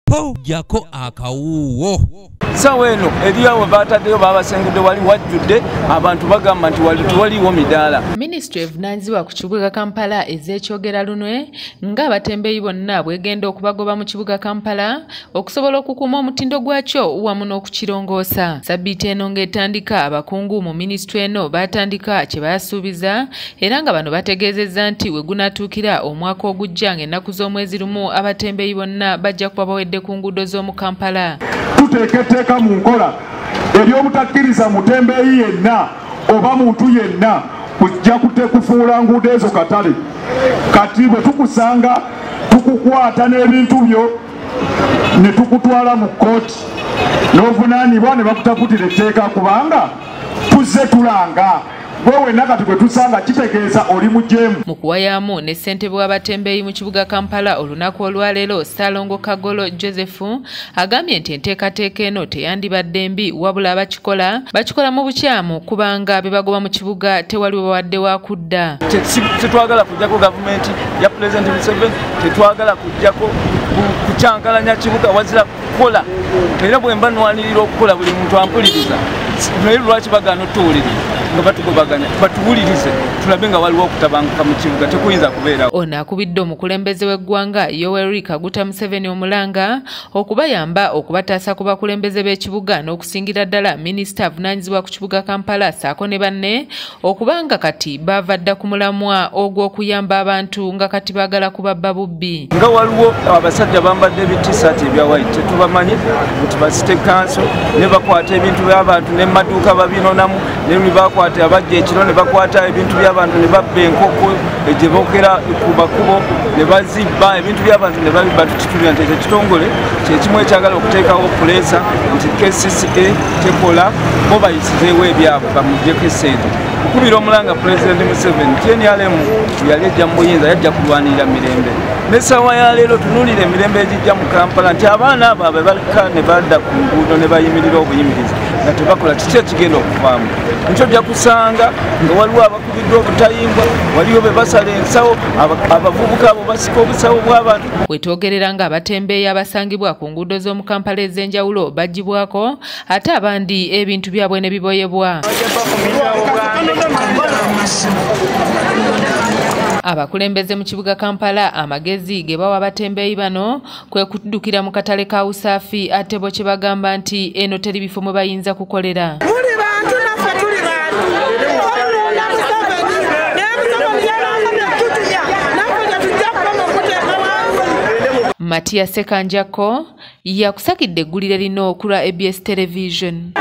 po jako akawuwo. Saweno eriyo bataddeyo babasengudde wali wajjudde abantu bagamba nti waliwo midaala. Ministry evunaanyizibwa ku kibuga Kampala ez'ekyogera lunwe ng'abatembeeyi bonna bwegenda okubagoba mu kibuga Kampala okusobola okukuuma omutindo gwakyo wamu n'okukirongoosa. Sabbiiti eno ng'etandika abakungu mu minisitule eno batandika kye basuubiza era nga bano bategeezezza nti we gunaatuukira omwaka ogujja ng'ennaku z'omwezi lumu abatembeeyi bonna bajja kuba bawedde ku nguudo z'omu Kampala. Tuteeketeeka mu nkola eby'obutakkiriza mutembeeyi yenna oba muntu yenna kujja kufuula nguudo ezo katale. Kati bwe tukusanga tukukwata n'ebintu byo ne tukutwala mu kkooti n'ovunaanibwa ne bakutaputira etteeka kubanga tuzze tulanga gwewe nakati gwe tusanga kitegeeza oli mujeemu. Mu kuwayaamu ne ssentebe w'abatembeeyi mu kibuga Kampala olunaku olwaleero Ssalongo Kagolo Joseph agambye nti enteekateeka eno teyandibadde mbi wabula abakikola bakikola mu bukyamu kubanga be bagoba mu kibuga tewali bawadde wa kudda. Tetwagala kujjako gavumenti ya Pulezidenti Museveni, tetwagala kujjako kucyankalanya kibuga wazira kukola era bwe mba nwanirira okukola buli muntu ampuliriza naye lwaki bagaana otuwuliriza nga batugobaganya batuwulirize tulabe nga waliwo okutabanguka mu kibuga tekuyinza kubeerawo. Ono akubidde omukulembeze w'eggwanga Yoweri Kaguta Museveni Omulanga okubayamba okubataasa ku bakulembeze b'ekibuga n'okusingira ddala minisita avunaanyizibwa ku kibuga Kampala ssaako ne banne okubanga kati baava dda ku mulamwa ogw'okuyamba abantu nga kati baagala kubabba bubbi. Nga waliwo abasajja bambadde ebitisaati ebya white tetubamanyi nti basite kanso ne bakwata ebintu by'abantu n'emaduuka babinonamu ne bakwata abajja ekiro ne bakwata ebintu by'abantu ne babba enkoko gye bookera ku makubo ne bazibba ebintu by'abantu ne babibba. Tukitulira nti ekitongole kyekimu ekyagala okuteekawo puleesa nti KCCA tekola bo bayisizeewo ebyabwe bamugyeko essente. Okubira Omulanga Pulezidenti Museveni TNRM yali ejja mu buyinza yajja kulwanirira mirembe. N'essaawa ya leero tunuulira emirembe egijja mu Kampala nti abaana abo abaleka ne badda ku nguudo ne bayimirira obuyimirizi nga tebakola kiki ekigenda okuvaamu. Nkyo ojja kusanga nga waliwo abakubiddwa obutayimbwa, waliwo be basala ensawo, abavubuka abo basika obusawo bw'abantu. Wetwogerera nga abatembeeyi abasangibwa ku nguudo z'omu Kampala ez'enjawulo baggibwako ate abandi ebintu byabwe ne biboyebwa. Abakulembeze mu kibuga Kampala amagezi ge bawa abatembeeyi bano kwe kuddukira mu katale ka Usaafi ate bo kye bagamba nti eno teri bifo mwe bayinza kukolera. Matia Sekanjako yakusakidde eggulire lino okulwa ABS Television.